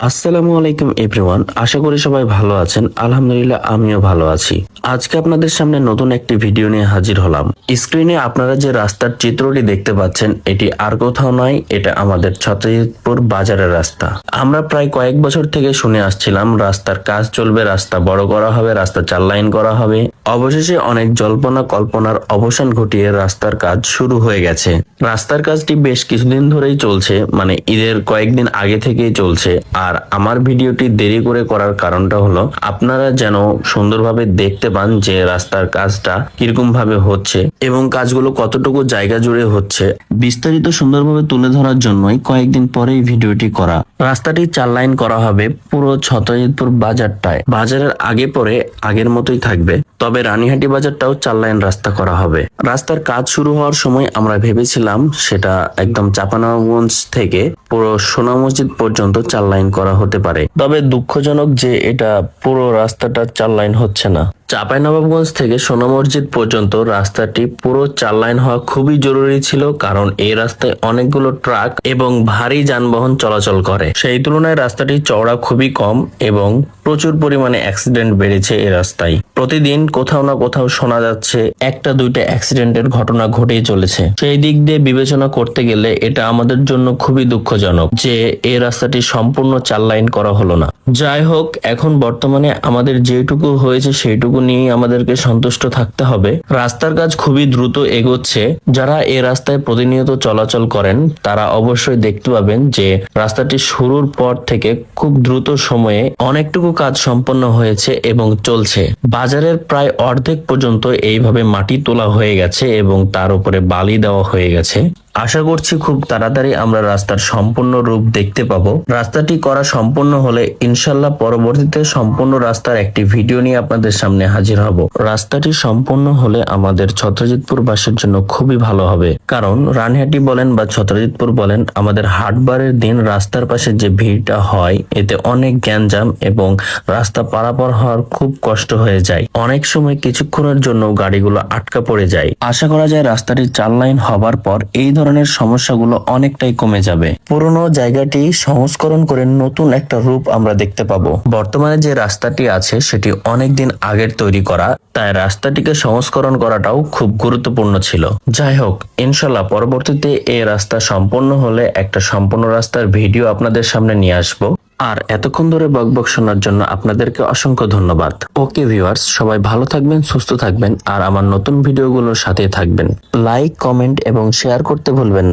আসসালামু আলাইকুম এভরিওয়ান, আশা করি সবাই ভালো আছেন। আলহামদুলিল্লাহ আমিও ভালো আছি। আজকে আপনাদের সামনে নতুন একটি ভিডিও নিয়ে হাজির হলাম। স্ক্রিনে আপনারা যে রাস্তার চিত্রটি দেখতে পাচ্ছেন, এটি আর কোথাও নয়, এটা আমাদের ছত্রজিৎপুর বাজারের রাস্তা। আমরা প্রায় কয়েক বছর থেকে শুনে আসছিলাম রাস্তার কাজ চলবে, রাস্তা বড় করা হবে, রাস্তা 4 লাইন করা হবে। অবশেষে অনেক জল্পনা কল্পনার অবসান ঘটিয়ে রাস্তার কাজ শুরু হয়ে গেছে। রাস্তার কাজটি বেশ কিছুদিন ধরেই চলছে, মানে ঈদের কয়েকদিন আগে থেকেই চলছে। আর আমার ভিডিওটি দেরি করে করার কারণটা হলো আপনারা যেন সুন্দরভাবে দেখতে পান যে রাস্তার কাজটা কিরকম ভাবে হচ্ছে এবং কাজগুলো কতটুকু জায়গা জুড়ে হচ্ছে। বিস্তারিত সুন্দরভাবে তুলে ধরার জন্যই কয়েকদিন পরেই ভিডিওটি করা। রাস্তাটি 4 লাইন করা হবে পুরো ছত্রজিৎপুর বাজারটায়। বাজারের আগে পরে আগের মতোই থাকবে, তবে রানীহাটি বাজারটাও 4 লাইন রাস্তা করা হবে। রাস্তার কাজ শুরু হওয়ার সময় আমরা ভেবেছিলাম সেটা একদম চাঁপানবাবগঞ্জ থেকে পুরো সোনা মসজিদ পর্যন্ত 4 লাইন করা হতে পারে। তবে দুঃখজনক যে এটা পুরো রাস্তাটা 4 লাইন হচ্ছে না। চাঁপাইনবাবগঞ্জ থেকে সোনা মসজিদ পর্যন্ত রাস্তাটি পুরো 4 লাইন হওয়া খুবই জরুরি ছিল, কারণ এই রাস্তায় অনেকগুলো ট্রাক এবং ভারী যানবাহন চলাচল করে। সেই তুলনায় রাস্তাটি চওড়া খুবই কম এবং প্রচুর পরিমাণে অ্যাক্সিডেন্ট বেড়েছে এই রাস্তায়। প্রতিদিন কোথাও না কোথাও শোনা যাচ্ছে একটা দুইটা অ্যাক্সিডেন্টের ঘটনা ঘটেই চলেছে। সেই দিক দিয়ে বিবেচনা করতে গেলে এটা আমাদের জন্য খুবই দুঃখজনক যে এই রাস্তাটি সম্পূর্ণ 4 লাইন করা হলো না। যাই হোক, এখন বর্তমানে আমাদের যেটুকু হয়েছে সেইটুকু নিয়ে আমাদেরকে সন্তুষ্ট থাকতে হবে। রাস্তার কাজ খুবই দ্রুত এগোচ্ছে। যারা এই রাস্তায় প্রতিনিয়ত চলাচল করেন তারা অবশ্যই দেখতে পাবেন যে রাস্তাটি শুরুর পর থেকে খুব দ্রুত সময়ে অনেকটুকু কাজ সম্পন্ন হয়েছে এবং চলছে। বাজারের প্রায় অর্ধেক পর্যন্ত এইভাবে মাটি তোলা হয়ে গেছে এবং তার উপরে বালি দেওয়া হয়ে গেছে। আশা করছি খুব তাড়াতাড়ি আমরা রাস্তার সম্পূর্ণ রূপ দেখতে পাবো। রাস্তাটি করা সম্পূর্ণ হলে ইনশাল্লাহ পরবর্তীতে সম্পূর্ণ রাস্তার একটি ভিডিও নিয়ে আপনাদের সামনে হাজির হব। রাস্তাটি সম্পূর্ণ হলে আমাদের ছত্রজিৎপুর বাসীর জন্য খুবই ভালো হবে, কারণ রানীহাটি বলেন বা ছত্রজিৎপুর বলেন, আমাদের হাটবারের দিন রাস্তার পাশে যে ভিড়টা হয় এতে অনেক গ্যাঞ্জাম এবং রাস্তা পারাপার হওয়ার খুব কষ্ট হয়ে যায়। অনেক সময় কিছুক্ষণের জন্য গাড়িগুলো আটকা পড়ে যায়। আশা করা যায় রাস্তাটি 4 লাইন হবার পর এই ধরনের সমস্যাগুলো অনেকটাই কমে যাবে। পুরনো জায়গাটি সংস্করণ করে নতুন একটা রূপ আমরা দেখতে পাবো। বর্তমানে যে রাস্তাটি আছে সেটি অনেকদিন আগের তৈরি করা, তাই রাস্তাটিকে সংস্করণ করাটাও খুব গুরুত্বপূর্ণ ছিল। যাই হোক, ইনশাল্লাহ পরবর্তীতে এই রাস্তা সম্পূর্ণ হলে একটা সম্পূর্ণ রাস্তার ভিডিও আপনাদের সামনে নিয়ে আসবো। আর এতক্ষণ ধরে বকবক শোনার জন্য আপনাদেরকে অসংখ্য ধন্যবাদ। ওকে ভিউয়ার্স, সবাই ভালো থাকবেন, সুস্থ থাকবেন আর আমার নতুন ভিডিওগুলোর সাথে থাকবেন। লাইক, কমেন্ট এবং শেয়ার করতে ভুলবেন না।